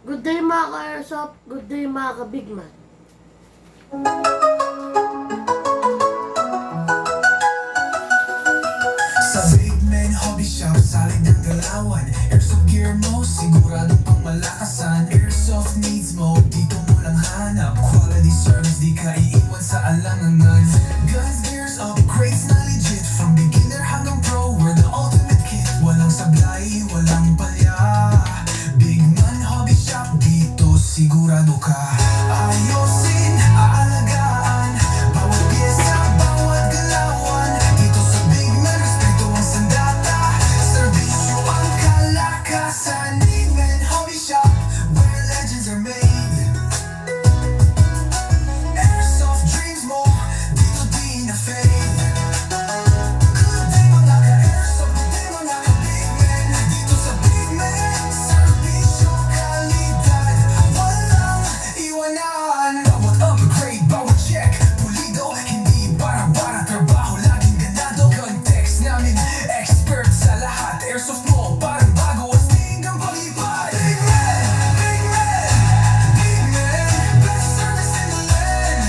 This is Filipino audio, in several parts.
Good day mga ka-airsoft, good day mga ka-bigman. Sa Big Man Hobby Shop, salig ng galawan. Airsoft gear mo, siguradong pangmalakasan. Airsoft needs mo, dito mo lang hanap. Quality service, di ka iiwan sa alanganan. Guns, gears, upgrades na legit. From beginner hanggang pro, we're the ultimate kit. Walang sablay, walang palya. Big Man Hobby Shop, dito sigurado ka. Ayosin, aalagaan, bawat pyesa, bawat galawan. Dito sa Big Man, respeto ang sandata. Serbisyo ang kalakasan. Big Man Hobby Shop, where legends are made. Airsoft dreams mo, dito di na fade. Good day mga ka-airsoft, good day mga ka-Big Man. Dito sa Big Man, serbisyo, kalidad, walang iwanan. Bawat upgrade, bawat check, pulido, hindi bara-bara, trabaho laging ganado. Context namin, expert sa lahat. Airsoft mo, parang bago, astig ang paglipad. Big Man, Big Man, Big Man, best service in the land.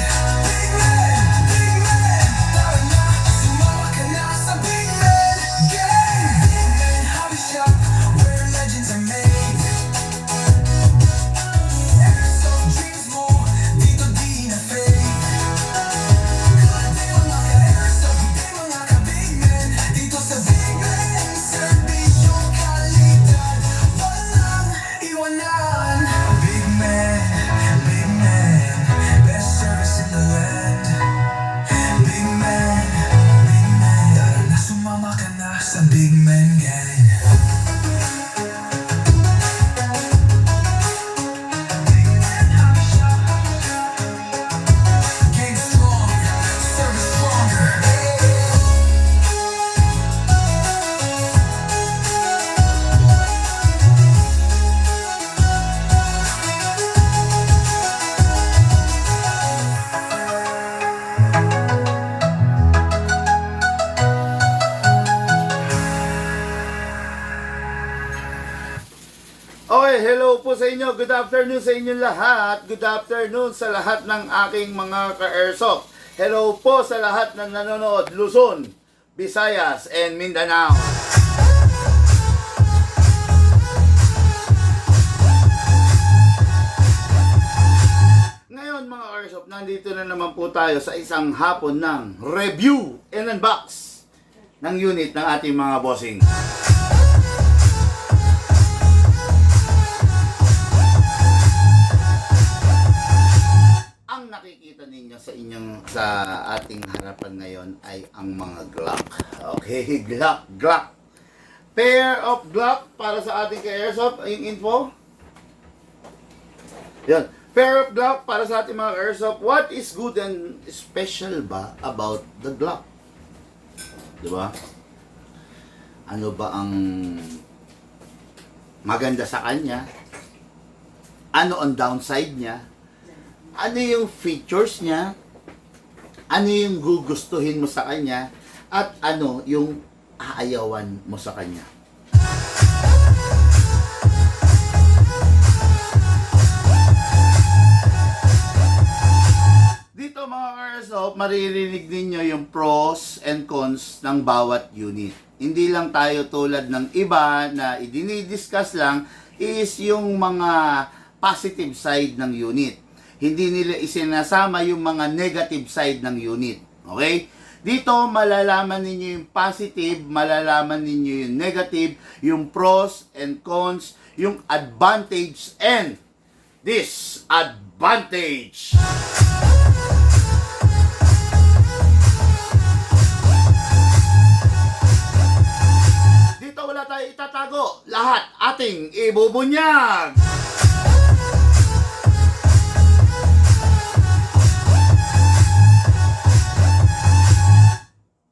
Big Man, Big Man, tara na, sumama ka na sa Big Man gang. Big Man Hobby Shop, where legends are made. Airsoft dreams mo, dito di na fade. Good day mga ka-airsoft, good day mga ka-Big Man. Dito sa Big Man, serbisyo, kalidad, walang iwanan. Big Man, Big Man, best service in the land. Big Man, tara na, sumama ka na sa Big Man gang. Big Man Hobby Shop, game strong, service stronger. Okay, hello po sa inyo. Good afternoon sa inyong lahat. Good afternoon sa lahat ng aking mga ka-airsoft. Hello po sa lahat ng nanonood Luzon, Visayas, and Mindanao. Ngayon mga ka-airsoft, nandito na naman po tayo sa isang hapon ng review and unbox ng unit ng ating mga bossing. Ang nakikita ninyo sa ating harapan ngayon ay ang mga Glock. Okay, Glock. Pair of Glock para sa ating ka-airsoft, yung info. Yan. Pair of Glock para sa ating mga airsoft. What is good and special ba about the Glock? Diba? Ano ba ang maganda sa kanya? Ano ang downside niya? Ano yung features niya? Ano yung gugustuhin mo sa kanya? At ano yung aayawan mo sa kanya? Dito mga ka-airsoft, maririnig ninyo yung pros and cons ng bawat unit. Hindi lang tayo tulad ng iba na idinidiscuss lang is yung mga positive side ng unit. Hindi nila isinasama yung mga negative side ng unit. Okay? Dito, malalaman ninyo yung positive, malalaman ninyo yung negative, yung pros and cons, yung advantage and disadvantage. Dito wala tayo itatago. Lahat ating ibubunyag.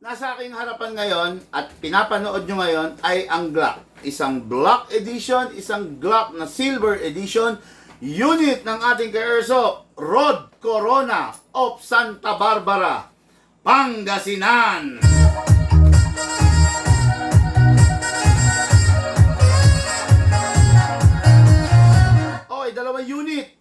Nasa aking harapan ngayon at pinapanood nyo ngayon ay ang Glock. Isang Glock edition, isang Glock na silver edition unit ng ating ka-airsoft, Rod Corona of Santa Barbara, Pangasinan. Okay, dalawang unit,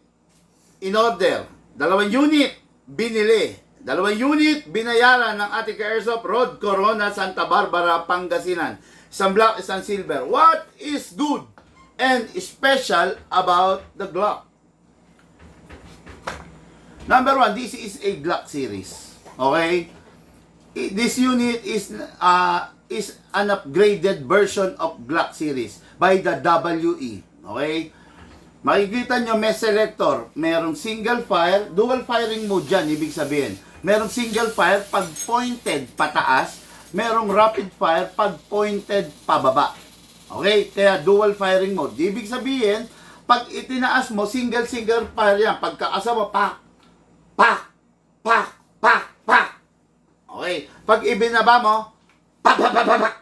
in order. Dalawang unit, binili. Dalawang unit, binayaran ng ating ka-airsoft Road Corona, Santa Barbara, Pangasinan. Isang black, isang silver. What is good and special about the Glock? Number one, this is a Glock series. Okay? This unit is an upgraded version of Glock series by the WE. Okay? Makikita nyo, may selector. Merong single fire, dual firing mode dyan, ibig sabihin. Merong single fire pag pointed pataas, merong rapid fire pag pointed pababa. Okay? Kaya dual firing mode. Ibig sabihin, pag itinaas mo, single fire yan. Pagkaasa mo, pak, pak, pak, pak, pak. Okay? Pag ibinaba mo, pak, pak, pak, pak, pak.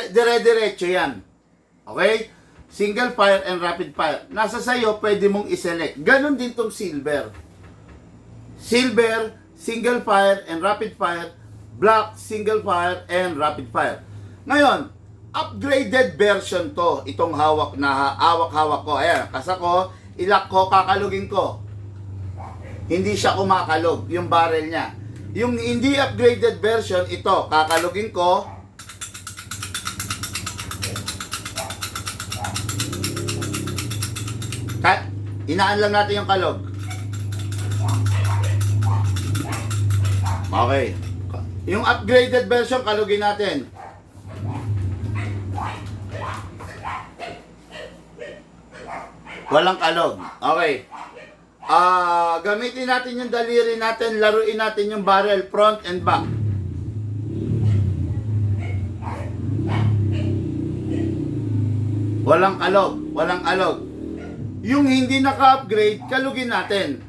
Dire-diretso yan. Okay? Single fire and rapid fire. Nasa sayo, pwede mong iselect. Ganon din tong silver. Silver, single fire and rapid fire. Black, single fire and rapid fire. Ngayon, upgraded version to. Itong hawak ko. Ayan, kasa ko, ilak ko, kakalugin ko. Hindi siya kumakalog, yung barrel niya. Yung hindi upgraded version, ito, kakalugin ko. Inaan lang natin yung kalog. Okay. Yung upgraded version, kalugin natin. Walang kalog. Okay. Gamitin natin yung daliri natin, laruin natin yung barrel front and back. Walang kalog, walang alog. Yung hindi naka-upgrade, kalugin natin.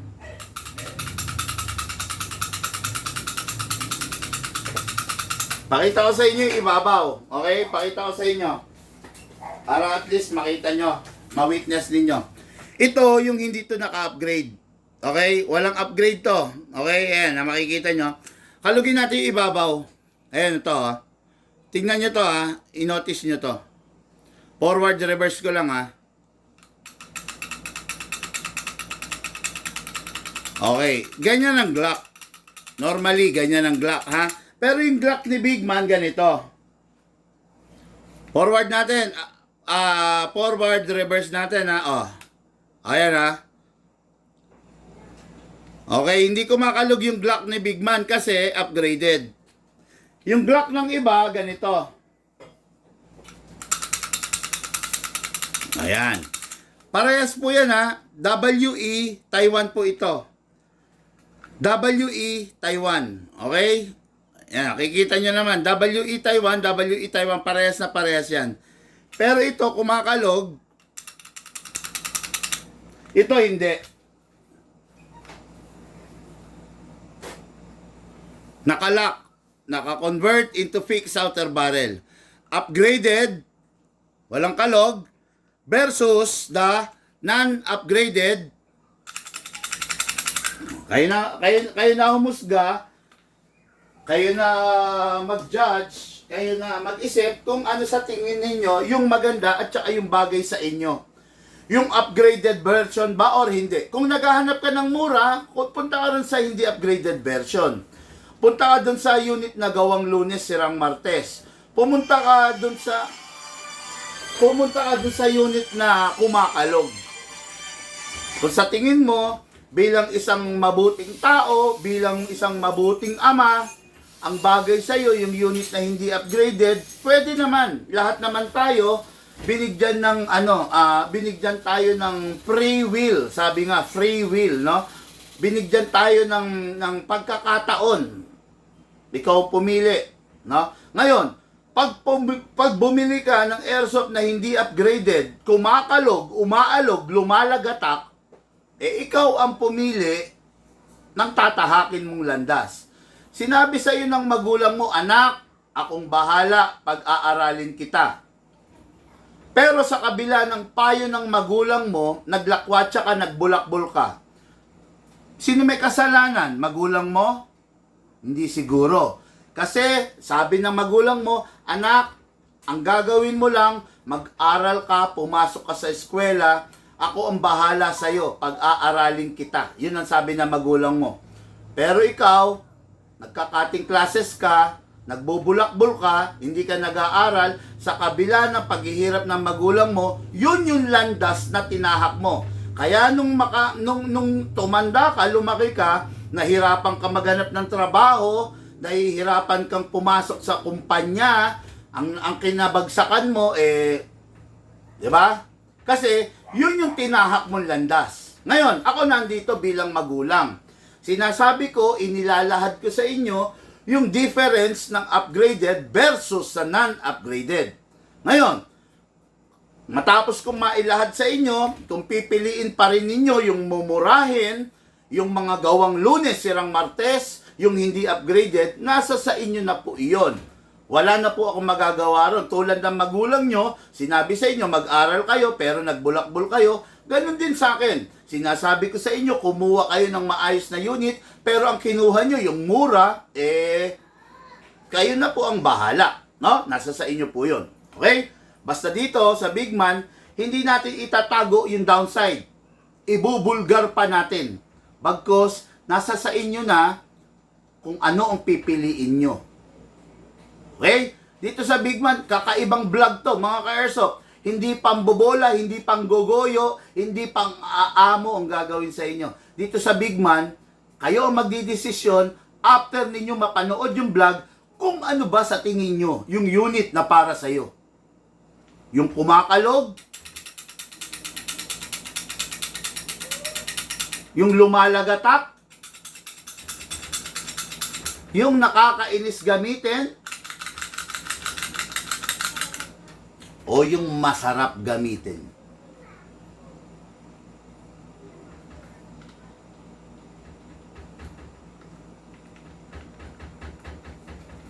Pakita ko sa inyo yung ibabaw. Okay? Pakita ko sa inyo. Para at least makita nyo, ma-witness ninyo. Ito yung hindi to naka-upgrade. Okay? Walang upgrade to. Okay? Ayan, makikita nyo. Kalugin natin yung ibabaw. Ayan ito. Tingnan nyo to ha. I-notice nyo to. Forward, reverse ko lang ha. Okay. Ganyan ang Glock. Normally, ganyan ang Glock ha. Pero yung Glock ni Big Man, ganito. Forward natin. Forward, reverse natin ha. Oh. Ayan ha. Okay, hindi ko makalog yung Glock ni Big Man kasi upgraded. Yung Glock ng iba, ganito. Ayan. Parehas po yan ha. WE Taiwan po ito. WE Taiwan. Okay? Yan, nakikita nyo naman. WE Taiwan, parehas na parehas yan. Pero ito, kumakalog. Ito hindi. Nakalock. Naka-convert into fixed outer barrel. Upgraded, walang kalog, versus the non-upgraded. Kayo na humusga, kayo na mag-judge, kayo na mag-isip kung ano sa tingin ninyo yung maganda at saka yung bagay sa inyo. Yung upgraded version ba or hindi? Kung naghahanap ka ng mura, punta ka rin sa hindi upgraded version. Punta ka dun sa unit na gawang Lunes, sirang Martes. Pumunta ka dun sa unit na kumakalog. Kung sa tingin mo, bilang isang mabuting tao, bilang isang mabuting ama, ang bagay sa'yo, yung unit na hindi upgraded, pwede naman. Lahat naman tayo, binigyan tayo ng free will. Sabi nga, free will, no? Binigyan tayo ng pagkakataon. Ikaw pumili, no? Ngayon, pag bumili ka ng airsoft na hindi upgraded, kumakalog, umaalog, lumalagatak, ikaw ang pumili ng tatahakin mong landas. Sinabi sa iyo ng magulang mo, anak, akong bahala, pag-aaralin kita. Pero sa kabila ng payo ng magulang mo, naglakwatsa ka, nagbulakbol ka. Sino may kasalanan? Magulang mo? Hindi siguro. Kasi sabi ng magulang mo, anak, ang gagawin mo lang, mag-aral ka, pumasok ka sa eskwela, ako ang bahala sa'yo, pag-aaralin kita. Yun ang sabi ng magulang mo. Pero ikaw, nagkakating classes ka, nagbubulakbol ka, hindi ka nag-aaral, sa kabila ng paghihirap ng magulang mo, yun yung landas na tinahak mo. Kaya nung tumanda ka, lumaki ka, nahirapan ka maghanap ng trabaho, nahihirapan kang pumasok sa kumpanya, ang kinabagsakan mo, di ba? Kasi, yun yung tinahak mong landas. Ngayon, ako nandito bilang magulang. Sinasabi ko, inilalahad ko sa inyo, yung difference ng upgraded versus sa non-upgraded. Ngayon, matapos kong mailahad sa inyo, kung pipiliin pa rin ninyo yung mumurahin, yung mga gawang Lunes, sirang Martes, yung hindi upgraded, nasa sa inyo na po iyon. Wala na po akong magagawa ron. Tulad ng magulang nyo, sinabi sa inyo, mag-aral kayo, pero nagbulakbol kayo. Ganun din sa akin. Sinasabi ko sa inyo, kumuha kayo ng maayos na unit, pero ang kinuha nyo, yung mura, kayo na po ang bahala. No? Nasa sa inyo po yun. Okay? Basta dito, sa Big Man, hindi natin itatago yung downside. Ibubulgar pa natin. Bagkus, nasa sa inyo na kung ano ang pipiliin nyo. Okay? Dito sa Big Man, kakaibang vlog to, mga ka-airsoft. Hindi pambobola, hindi panggogoyo, hindi pang aamo ang gagawin sa inyo. Dito sa Big Man, kayo ang magdidesisyon after ninyo mapanood yung vlog kung ano ba sa tingin nyo yung unit na para sa'yo. Yung kumakalog, yung lumalagatak, yung nakakainis gamitin, o yung masarap gamitin.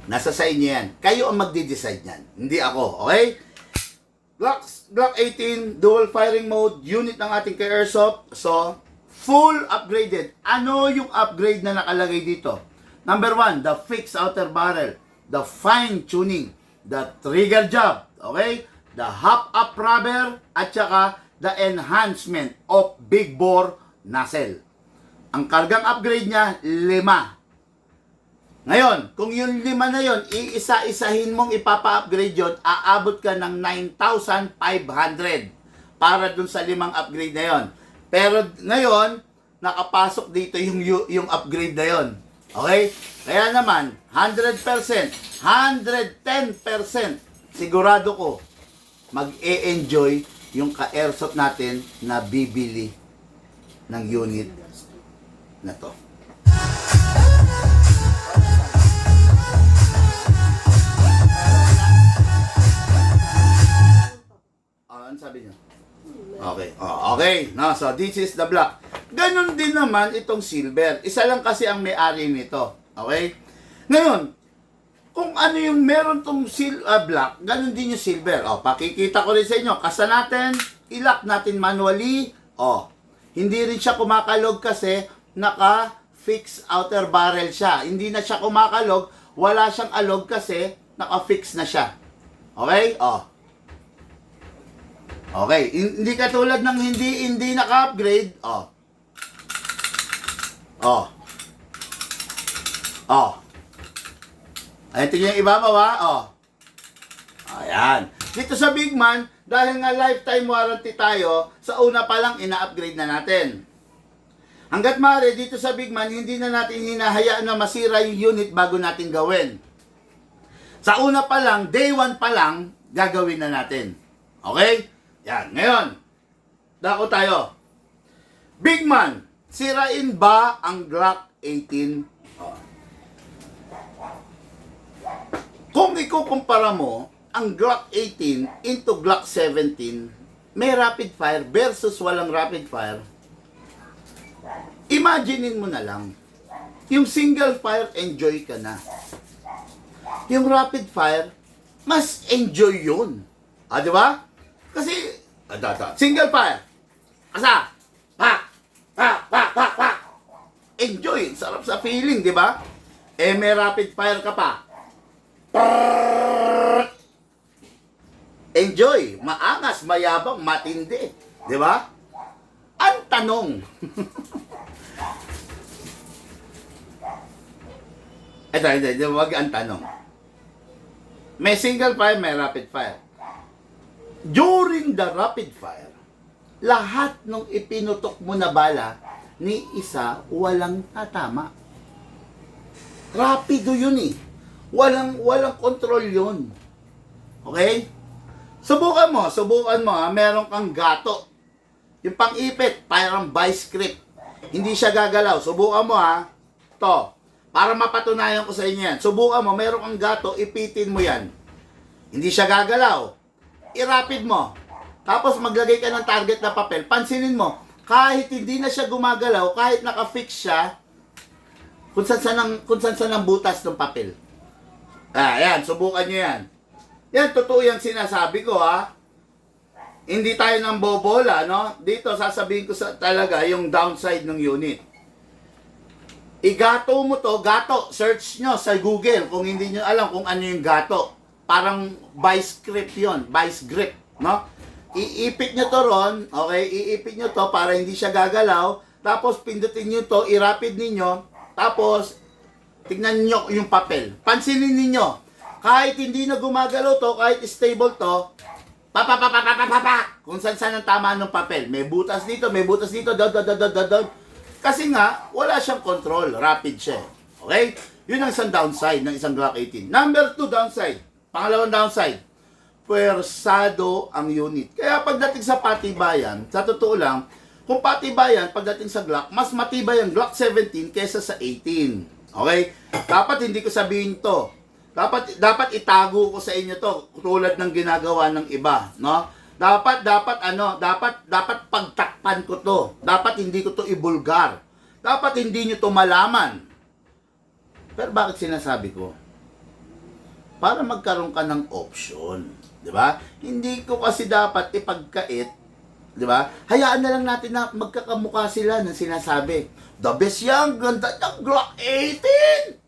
Nasa sa inyo yan. Kayo ang magde-decide yan. Hindi ako. Okay? Glock 18, dual firing mode, unit ng ating ka-airsoft. So, full upgraded. Ano yung upgrade na nakalagay dito? Number 1, the fixed outer barrel, the fine tuning, the trigger job, okay? The half-up rubber, at saka the enhancement of big bore nozzle. Ang kargang upgrade niya, 5. Ngayon, kung yung 5 na yon, iisa-isahin mong ipapa-upgrade yon, aabot ka ng 9,500 para dun sa 5 upgrade na yon. Pero ngayon, nakapasok dito yung upgrade na yon. Okay? Kaya naman, 100%, 110%, sigurado ko, mag-e-enjoy yung ka-airsoft natin na bibili ng unit na to. Ano sabi niyo? Okay. Okay. No, so this is the black. Ganon din naman itong silver. Isa lang kasi ang may-ari nito. Okay? Ngayon, kung ano yung meron tong black, ganon din yung silver. Pakikita ko rin sa inyo. Kasa natin, ilock natin manually. Hindi rin siya kumakalog kasi naka-fix outer barrel siya. Hindi na siya kumakalog, wala siyang alog kasi naka-fix na siya. Okay? Okay, hindi katulad ng hindi naka-upgrade. Ayan, tingnan yung ibabaw ha. Ayan. Dito sa Big Man, dahil nga lifetime warranty tayo, sa una pa lang ina-upgrade na natin. Hanggat maaari, dito sa Big Man, hindi na natin hinahayaan na masira yung unit bago natin gawin. Sa una pa lang, day 1 pa lang, gagawin na natin. Okay? Yan. Ngayon, dako tayo. Big Man, sirain ba ang Glock 18? Kung ikukumpara mo ang Glock 18 into Glock 17, may rapid fire versus walang rapid fire, imaginein mo na lang, yung single fire, enjoy ka na. Yung rapid fire, mas enjoy yun. Di ba? Kasi, single fire, asa, pak, enjoy, sarap sa feeling, di ba? May rapid fire ka pa, enjoy, maangas, mayabang, matindi, di ba? tanong. Ito, wag ang tanong. May single fire, may rapid fire. During the rapid fire, lahat ng ipinutok mo na bala, ni isa walang tatama. Rapido yun eh. Walang control yun. Okay? Subukan mo ha, meron kang gato. Yung pang-ipit, parang vice grip. Hindi siya gagalaw. Subukan mo ha. To. Para mapatunayan ko sa inyo yan. Subukan mo, meron kang gato, ipitin mo yan. Hindi siya gagalaw. I-rapid mo. Tapos maglagay ka ng target na papel. Pansinin mo, kahit hindi na siya gumagalaw, kahit naka-fix siya, kung saan ang butas ng papel. Yan, subukan nyo yan. Yan, totoo yung sinasabi ko ha. Hindi tayo nang bobola, no? Dito, sasabihin ko talaga yung downside ng unit. Igato mo to, gato. Search nyo sa Google kung hindi nyo alam kung ano yung gato. Parang vice grip yun. Vice grip, no? Iipit nyo to ron, okay? Iipit nyo to para hindi siya gagalaw. Tapos pindutin nyo to, i-rapid ninyo. Tapos, tignan nyo yung papel. Pansinin ninyo. Kahit hindi na gumagalaw to, kahit stable to, kung saan ang tama ng papel. May butas dito, doon. Kasi nga, wala siyang control. Rapid siya. Okay? Yun ang isang downside ng isang Glock 18. Number 2 downside. Pangalawang downside. Pwersado ang unit. Kaya pagdating sa patibayan, sa totoo lang, kung patibayan, pagdating sa Glock, mas matibay ang Glock 17 kaysa sa 18. Okay? Dapat hindi ko sabihin to. Dapat itago ko sa inyo to, tulad ng ginagawa ng iba, no? Dapat pagtakpan ko to. Dapat hindi ko to ibulgar. Dapat hindi nyo to malaman. Pero bakit sinasabi ko? Para magkaroon ka ng option, 'di ba? Hindi ko kasi dapat ipagkait, 'di ba? Hayaan na lang natin na magkakamukha sila ng sinasabi. The best yan, ganda ng Glock 18.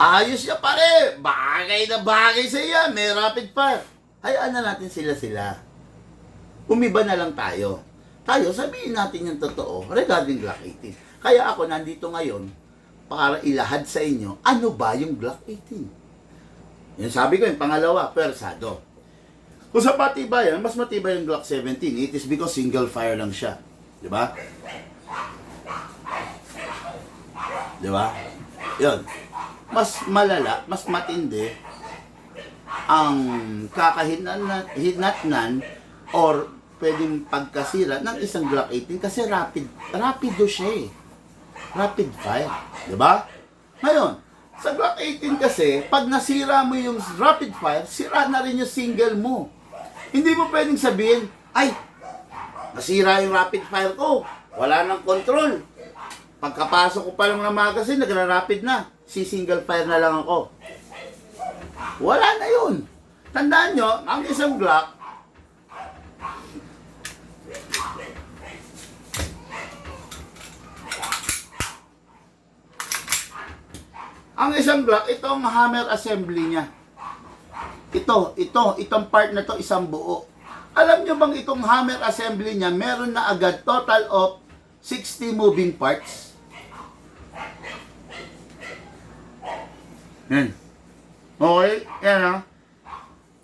Ayos siya pare. Bagay na bagay sa iya. May rapid fire. Hayaan na natin sila. Umiba na lang tayo. Sabihin natin yung totoo regarding Glock 18. Kaya ako nandito ngayon para ilahad sa inyo, ano ba yung Glock 18? Yung sabi ko, yung pangalawa, pwersado. Kung sa patibayan, mas matibay yung Glock 17. It is because single fire lang siya. Diba? Diba? Yun. Mas malala, mas matindi ang kakahinatnan or pwedeng pagkasira ng isang Glock 18 kasi rapido siya eh. Rapid fire. Diba? Ngayon, sa Glock 18 kasi, pag nasira mo yung rapid fire, sira na rin yung single mo. Hindi mo pwedeng sabihin, ay, nasira yung rapid fire ko. Wala nang control. Pagkapasok ko pa lang ng magazine, nagra-rapid na. Si-single fire na lang ako. Wala na yun. Tandaan nyo, ang isang Glock, itong hammer assembly niya. Itong part na to, isang buo. Alam nyo bang itong hammer assembly niya, meron na agad total of 60 moving parts? Yan. Okay? Yan ha.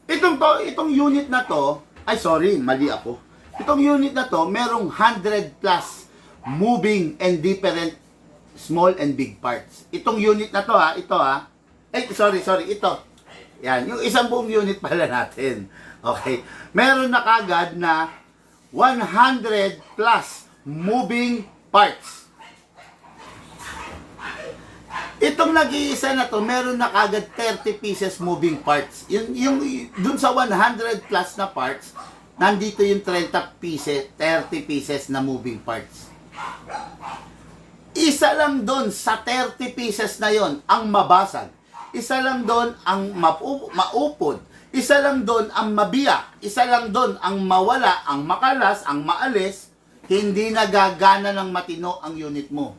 Itong unit na to, ay sorry, mali ako. Itong unit na to, merong 100 plus moving and different small and big parts. Itong unit na to ha, ito. Ito. Yan, yung isang buong unit pala natin. Okay. Meron na kagad na 100 plus moving parts. Itong nag-iisa na to, meron na kagad 30 pieces moving parts. Yung dun sa 100 plus na parts, nandito yung 30 pieces na moving parts. Isa lang doon sa 30 pieces na yon ang mabasag. Isa lang doon ang maupod. Isa lang doon ang mabiyak. Isa lang doon ang mawala, ang makalas, ang maalis. Hindi nagagana ng matino ang unit mo.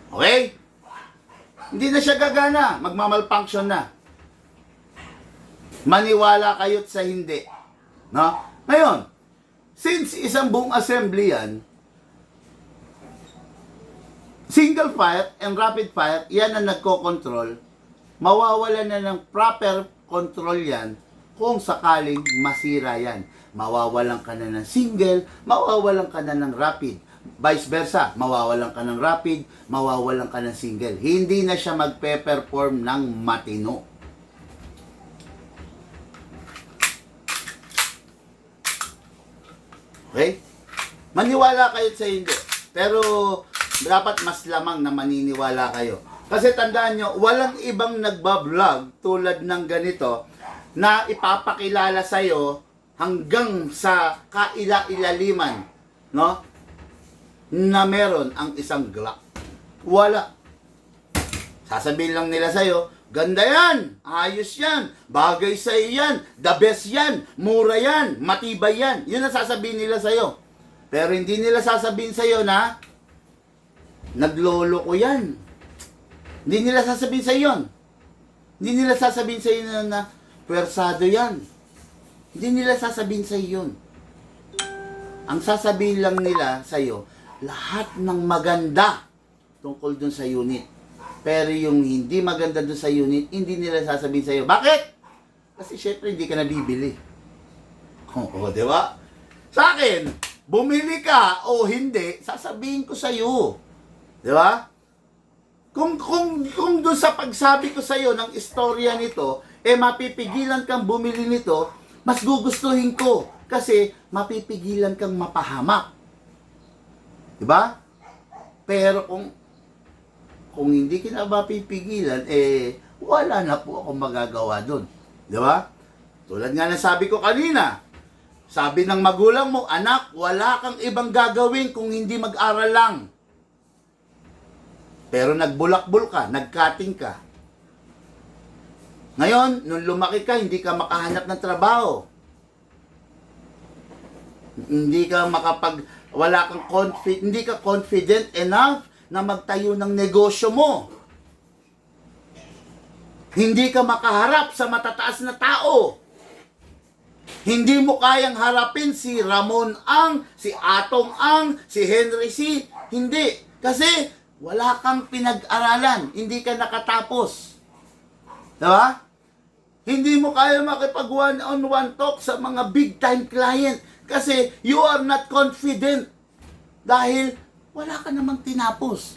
Okay? Hindi na siya gagana. Magmamalfunction na. Maniwala kayo't sa hindi. No? Ngayon, Since isang buong assembly yan, single fire and rapid fire, yan ang nagko-control, mawawalan na ng proper control yan kung sakaling masira yan. Mawawalan ka na ng single, mawawalan ka na ng rapid. Vice versa, mawawalan ka ng rapid, mawawalan ka ng single. Hindi na siya magpe-perform ng matino. Okay? Maniwala kayo sa hindi. Pero dapat mas lamang na maniniwala kayo. Kasi tandaan nyo, walang ibang nagbablog tulad ng ganito na ipapakilala sa'yo hanggang sa kaila-ilaliman, no? Na meron ang isang Glock. Wala. Sasabihin lang nila sa'yo, ganda yan, ayos yan, bagay sa'yo yan, the best yan, mura yan, matibay yan. Yun ang sasabihin nila sa'yo. Pero hindi nila sasabihin sa'yo na naglolo ko yan. Hindi nila sasabihin sa'yo yun. Hindi nila sasabihin sa'yo na pwersado yan. Hindi nila sasabihin sa'yo yun. Ang sasabihin lang nila sa'yo, lahat ng maganda tungkol dun sa unit. Pero yung hindi maganda dun sa unit, hindi nila sasabihin sa'yo. Bakit? Kasi syempre hindi ka nabibili. Oo, di ba? Sa akin, bumili ka o hindi, sasabihin ko sa'yo. Di ba? Kung doon sa pagsabi ko sa'yo ng istorya nito, mapipigilan kang bumili nito, mas gugustuhin ko. Kasi mapipigilan kang mapahamak. Diba? Pero kung hindi kita mapipigilan, wala na po akong magagawa doon. Diba? Tulad nga ng sabi ko kanina, sabi ng magulang mo, anak, wala kang ibang gagawin kung hindi mag-aral lang. Pero nagbulakbul ka, nagkating ka. Ngayon, nung lumaki ka, hindi ka makahanap ng trabaho. Hindi ka hindi ka confident enough na magtayo ng negosyo mo. Hindi ka makaharap sa matataas na tao. Hindi mo kayang harapin si Ramon Ang, si Atong Ang, si Henry C. Hindi. Kasi wala kang pinag-aralan. Hindi ka nakatapos. Diba? Hindi mo kaya makipag one-on-one talk sa mga big-time client. Kasi you are not confident. Dahil wala ka namang tinapos.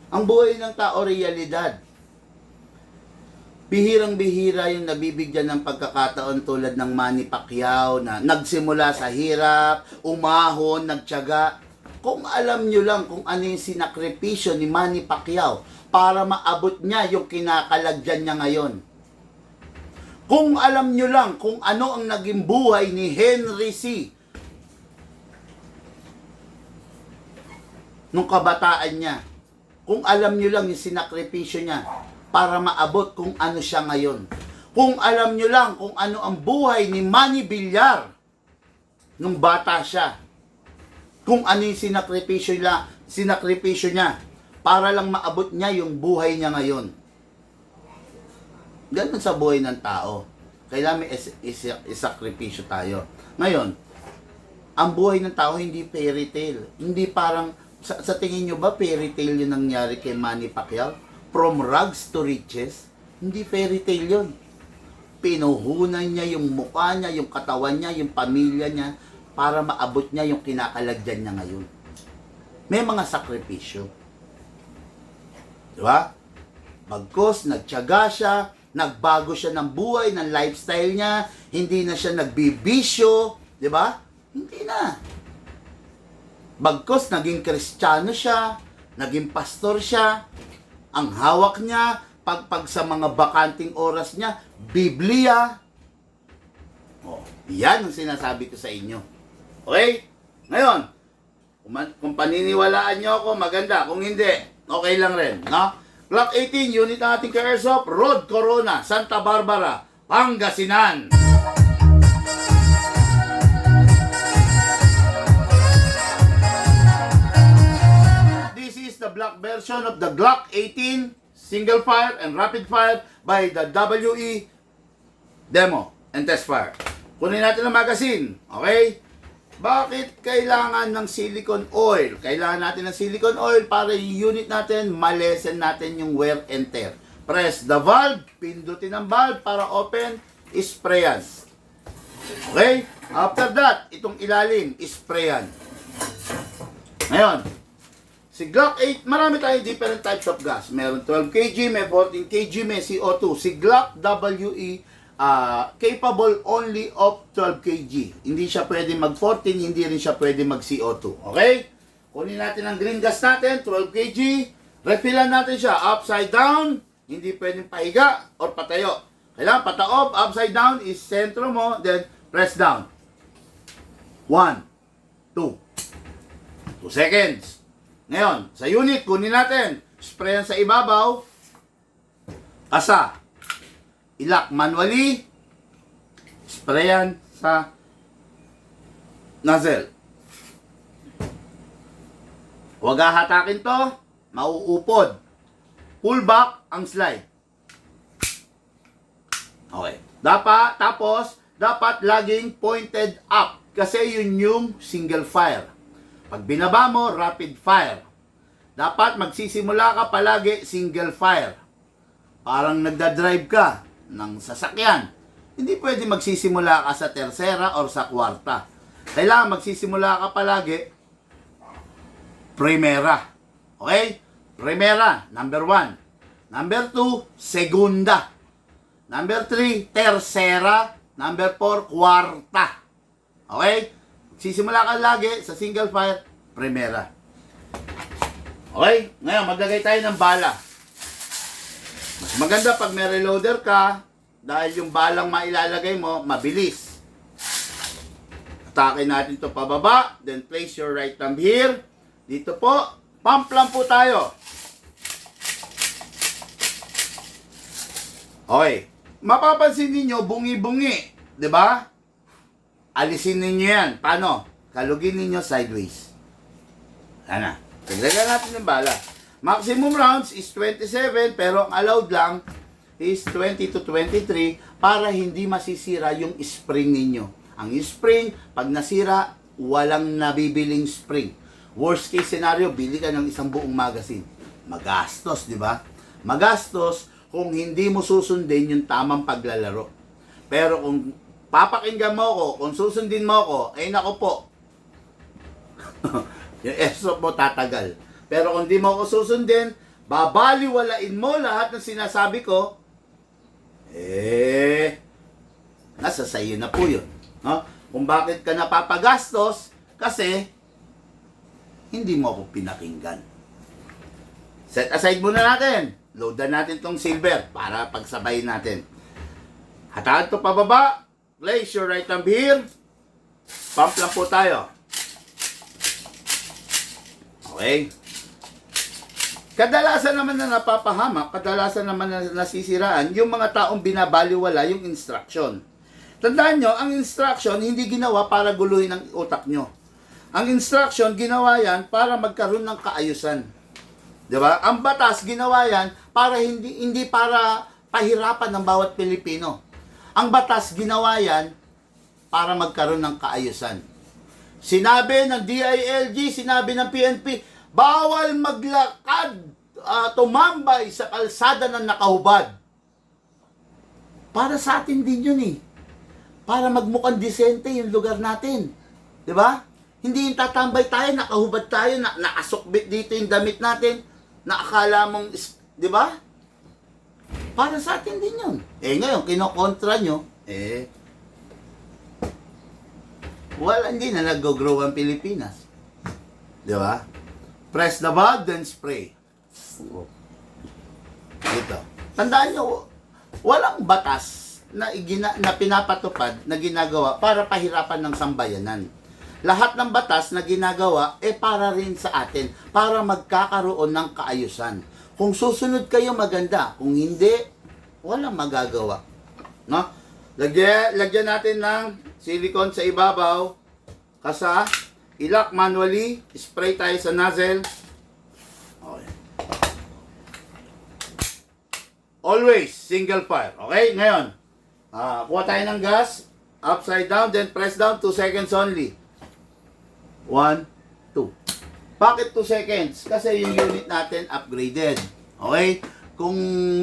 Ang buhay ng tao, realidad. Bihirang-bihira yung nabibigyan ng pagkakataon tulad ng Manny Pacquiao na nagsimula sa hirap, umahon, nagtiyaga. Kung alam nyo lang kung ano yung sinakripisyo ni Manny Pacquiao para maabot niya yung kinakalagyan niya ngayon. Kung alam nyo lang kung ano ang naging buhay ni Henry C. nung kabataan niya. Kung alam nyo lang yung sinakripisyo niya para maabot kung ano siya ngayon. Kung alam nyo lang kung ano ang buhay ni Manny Villar nung bata siya. Kung ano yung sinakripisyo niya para lang maabot niya yung buhay niya ngayon. Ganun sa buhay ng tao. Kailangan may isakripisyo tayo. Ngayon, ang buhay ng tao hindi fairy tale. Hindi parang, sa tingin nyo ba fairy tale yung nangyari kay Manny Pacquiao? From rags to riches? Hindi fairy tale yun. Pinuhunan niya yung mukha niya, yung katawan niya, yung pamilya niya, para maabot niya yung kinakalagyan niya ngayon. May mga sakripisyo. Diba? Bagkos, nagtiyaga siya, nagbago siya ng buhay, ng lifestyle niya, hindi na siya nagbibisyo, di ba? Hindi na. Bagkos, naging Kristiyano siya, naging pastor siya, ang hawak niya, pag sa mga bakanting oras niya, Biblia. Oh, yan ang sinasabi ko sa inyo. Okay? Ngayon, kung paniniwalaan niyo ako, maganda. Kung hindi, okay lang rin. No? Glock 18, unit ng ating ka-airsoft, Road Corona, Santa Barbara, Pangasinan. This is the black version of the Glock 18, single fire and rapid fire by the WE Demo and test fire. Kunin natin ang magazine. Okay? Bakit kailangan ng silicone oil? Kailangan natin ng silicone oil para yung unit natin, malesen natin yung wear and tear. Press the valve, pindutin ang valve para open, sprayan. Okay? After that, itong ilalim, sprayan. Ngayon, si Glock 8, marami tayong different types of gas. Meron 12 kg, may 14 kg, may CO2. Si Glock WE, capable only of 12 kg. Hindi siya pwede mag-14, hindi rin siya pwede mag-CO2. Okay? Kunin natin ang green gas natin, 12 kg. Refillan natin siya upside down. Hindi pwedeng pahiga or patayo. Kailangan pataob, upside down is sentro mo, then press down. 1, 2 seconds. Ngayon, sa unit, kunin natin. Sprayan sa ibabaw. Kasa. Ilak manually. Sprayan sa nozzle. Huwag hahatakin to. Mauupod. Pull back ang slide. Okay. Dapat laging pointed up. Kasi yun yung single fire. Pag binaba mo, rapid fire. Dapat magsisimula ka palagi single fire. Parang nagdadrive ka ng sasakyan. Hindi pwede magsisimula ka sa tersera or sa kwarta. Kailangan magsisimula ka palagi primera. Okay? Primera, number 1. Number 2, segunda. Number 3, tersera. Number 4, kwarta. Okay? Sisimula ka lagi sa single fire, primera. Okay? Ngayon, maglagay tayo ng bala. Mas maganda pag may reloader ka, dahil yung balang mailalagay mo, mabilis. Atake natin to pababa, then place your right thumb here. Dito po, pump lang po tayo. Okay. Mapapansin ninyo, bungi-bungi. 'Di ba? Alisin ninyo yan. Paano? Kalugin ninyo sideways. Ano? Tignan natin yung bala. Maximum rounds is 27, pero ang allowed lang is 20 to 23 para hindi masisira yung spring ninyo. Ang spring, pag nasira, walang nabibiling spring. Worst case scenario, bili ka ng isang buong magazine. Magastos, di ba? Magastos kung hindi mo susundin yung tamang paglalaro. Pero kung papakinggan mo ko, kung susundin mo ko, ay nako po, yung airsoft mo tatagal. Pero kung di mo ko susundin, babaliwalain mo lahat ng sinasabi ko, nasa sayo na po yun. No? Kung bakit ka napapagastos, kasi hindi mo ako pinakinggan. Set aside muna natin. Loadan natin tong silver para pagsabayin natin. Hatahan to pababa. Place your right thumb here. Pump lang po tayo. Okay. Kadalasan naman na napapahamak, kadalasan naman na nasisiraan, yung mga taong binabaliwala yung instruction. Tandaan nyo, ang instruction hindi ginawa para guluhin ang utak nyo. Ang instruction, ginawa yan para magkaroon ng kaayusan. Diba? Ang batas, ginawa yan para hindi para pahirapan ng bawat Pilipino. Ang batas, ginawa yan para magkaroon ng kaayusan. Sinabi ng DILG, sinabi ng PNP, bawal maglakad, tumambay sa kalsada ng nakahubad. Para sa atin din yun eh. Para magmukhang disente yung lugar natin. Diba? Hindi yung tatambay tayo, nakahubad tayo, nakasukbit dito yung damit natin, nakakala mong, di ba? Para sa atin din yun. Ngayon, kinokontra nyo, wala, hindi na nag-grow ang Pilipinas. Di ba? Press the valve, then spray. Dito. Tandaan nyo, walang batas na pinapatupad na ginagawa para pahirapan ng sambayanan. Lahat ng batas na ginagawa para rin sa atin, para magkakaroon ng kaayusan. Kung susunod kayo, maganda. Kung hindi, walang magagawa. No? Lagyan natin ng silicone sa ibabaw. Kasa, ilak manually, spray tayo sa nozzle. Okay. Always single fire. Okay? Ngayon, Kuha tayo ng gas. Upside down, then press down. 2 seconds only. 1, 2. Bakit 2 seconds? Kasi yung unit natin upgraded. Okay? Kung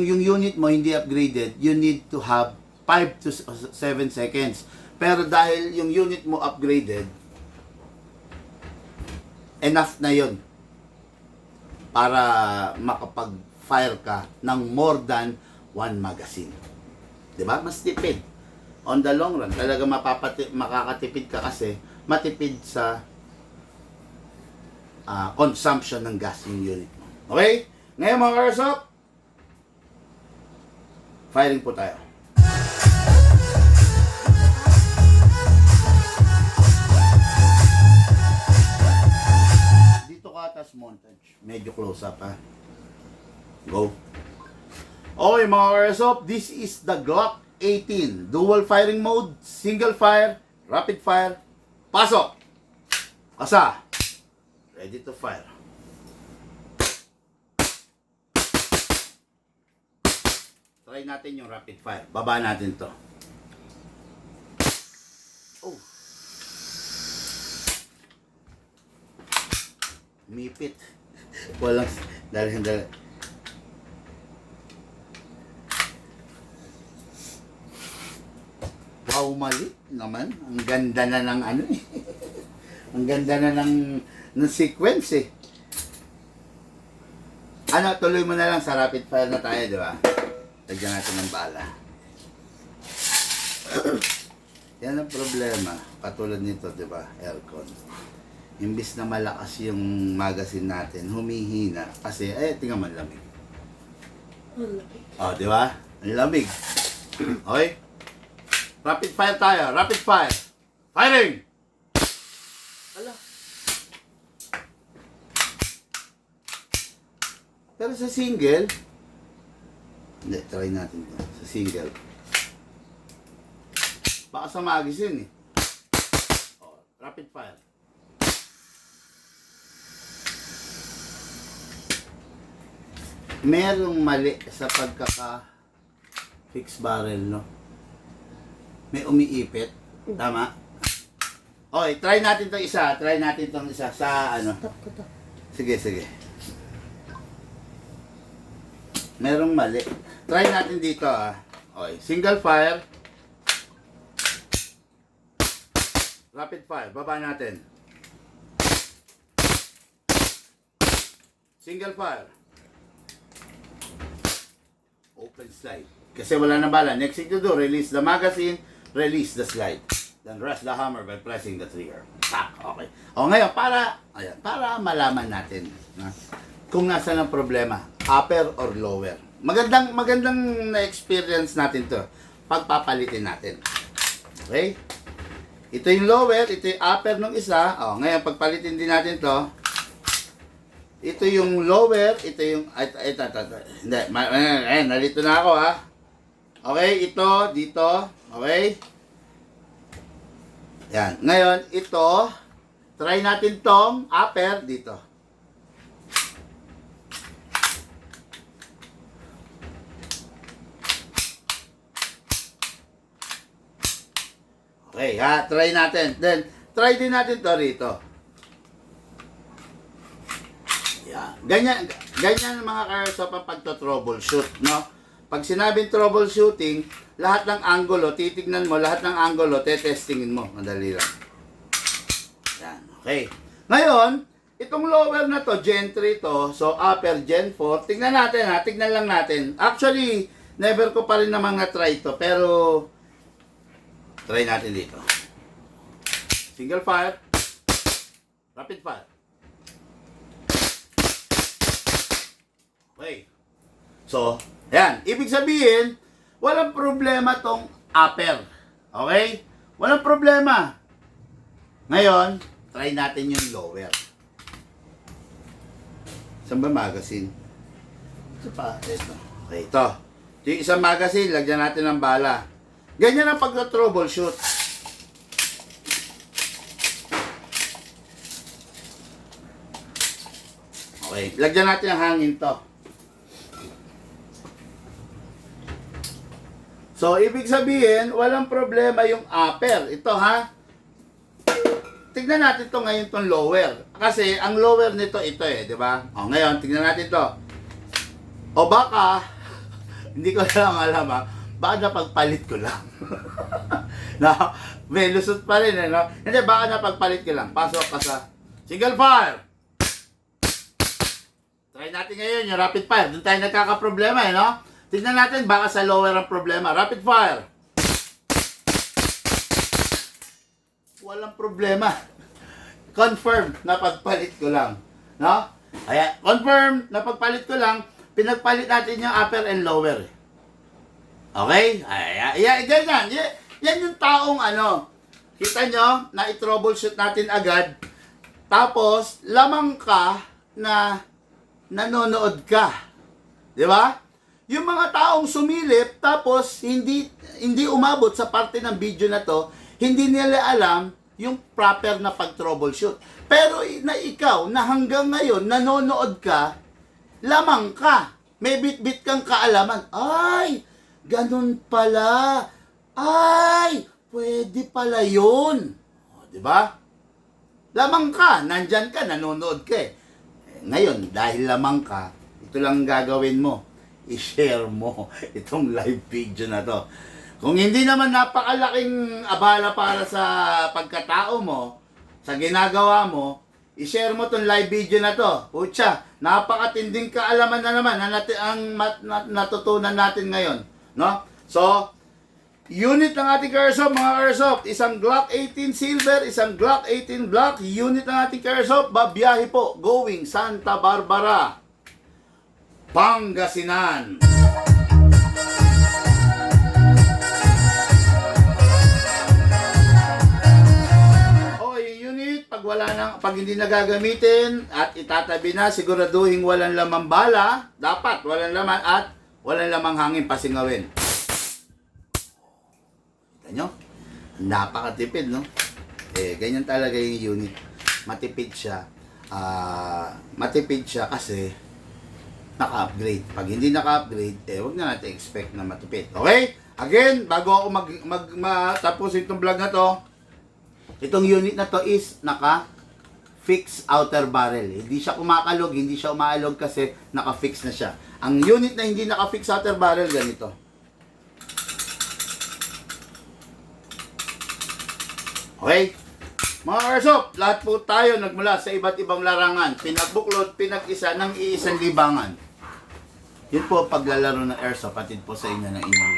yung unit mo hindi upgraded, you need to have 5 to 7 seconds. Pero dahil yung unit mo upgraded, enough na yon para makapag-fire ka ng more than 1 magazine. Diba? Mas tipid. On the long run, talaga makakatipid ka kasi matipid sa consumption ng gas yung unit mo. Okay? Ngayon mga Airsoft, firing po tayo. Dito ka tas montage. Medyo close up ha. Go. Okay mga Airsoft, this is the Glock 18. Dual firing mode, single fire, rapid fire. Pasok! Asa! Ready to fire. Try natin yung rapid fire. Baba natin to. Oh. Mipit. Walang dali. Wow, mali naman. Ang ganda na ng ano eh. Ang ganda na ng sequence eh. Ano, tuloy mo na lang sa rapid fire na tayo, di ba? Lagyan natin ng bala. Yan ang problema. Katulad nito, di ba? Aircon. Imbis na malakas yung magazine natin, humihina. Kasi, tingnan mo, lamig. Oh, di ba? Ang lamig. Okay? Rapid fire tayo. Rapid fire. Firing! Ala. Pero sa single, hindi, try natin to. Sa single. Baka sa magazine eh. Oh, rapid fire. Merong mali sa pagkaka-fix barrel, no? May umiipit. Tama? Okay, try natin itong isa. Try natin itong isa sa ano. Stop ko to. Sige. Merong mali. Try natin dito ah. Okay, single fire. Rapid fire. Baba natin. Single fire. Open slide. Kasi wala na bala. Next thing to do, release the magazine, release the slide. Then rest the hammer by pressing the trigger. Okay. O ngayon, para malaman natin kung nasaan ang problema, upper or lower. Magandang na-experience natin to pagpapalitin natin. Okay? Ito yung lower, ito yung upper ng isa. O, ngayon, pagpalitin din natin to. Ito yung lower, ito yung... Hindi, nalito na ako ha. Okay, ito, dito. Okay? Yan. Ngayon, ito, try natin tong upper dito. Okay, ha? Try natin. Then, try din natin to rito. Yan. Ganyan ang mga Airsoft ang pagto-troubleshoot, no? Pag sinabing troubleshooting, lahat ng angulo, titignan mo, lahat ng angulo, tetestingin mo. Madali lang. Yan, okay. Ngayon, itong lower na to, Gen 3 to, so upper Gen 4, tignan natin ha, tignan lang natin. Actually, never ko pa rin na mga try to, pero try natin dito. Single fire, rapid fire. Okay. So, yan. Ibig sabihin, walang problema tong upper. Okay? Walang problema. Ngayon, try natin yung lower. Saan ba magazine? Ito pa. Ito. Okay, ito. Ito yung isang magazine. Lagyan natin ng bala. Ganyan ang pag-troubleshoot. Okay. Lagyan natin ang hangin to. So, ibig sabihin, walang problema yung upper. Ito ha. Tignan natin to ngayon tong lower. Kasi ang lower nito ito eh, di ba? O ngayon, tignan natin to. O baka, hindi ko lang alam ha, baka napagpalit ko lang. Na, may lusot pa rin eh, no? Hindi, baka napagpalit ko lang. Pasok ka sa single fire. Try natin ngayon yung rapid fire. Doon tayo nagkakaproblema eh, no? Tignan natin, baka sa lower ang problema. Rapid fire. Walang problema. Confirm na pagpalit ko lang. No? Kaya, confirm na pagpalit ko lang, pinagpalit natin yung upper and lower. Okay? Ay, ganyan. Yan yung taong ano, kita nyo, na i-troubleshoot natin agad. Tapos, lamang ka na nanonood ka. Di ba? Yung mga taong sumilip, tapos hindi umabot sa parte ng video na to, hindi nila alam yung proper na pag-troubleshoot. Pero na ikaw, na hanggang ngayon, nanonood ka, lamang ka. May bit-bit kang kaalaman. Ay, ganun pala. Ay, pwede pala yun. O, di ba? Lamang ka, nandyan ka, nanonood ka eh. Ngayon, dahil lamang ka, ito lang gagawin mo. I-share mo itong live video na to. Kung hindi naman napakalaking abala para sa pagkatao mo, sa ginagawa mo, i-share mo itong live video na to. Pucha, napakatinding kaalaman na naman na ang natutunan natin ngayon. No? So, unit ng ating Airsoft, mga Airsoft, isang Glock 18 Silver, isang Glock 18 Black, unit ng ating Airsoft, babiyahe po, going Santa Barbara, Pangasinan. O, yung unit, pag hindi na gagamitin at itatabi na, siguraduhin walang lamang bala, dapat walang laman at walang lamang hangin pasingawin. Kita nyo? Napakatipid, no? Eh, ganyan talaga yung unit. Matipid siya. Matipid siya kasi naka-upgrade. Pag hindi naka-upgrade, huwag na natin expect na matipid. Okay? Again, bago ako matapos itong vlog na to, itong unit na to is naka-fix outer barrel. Hindi siya kumakalog, hindi siya umaalog kasi naka-fix na siya. Ang unit na hindi naka-fix outer barrel, ganito. Okay? Mga Airsoft, lahat po tayo nagmula sa iba't ibang larangan, pinagbuklod, pinag-isa ng iisang libangan. Yun po paglalaro ng Airsoft, patid po sa inyo ng inyong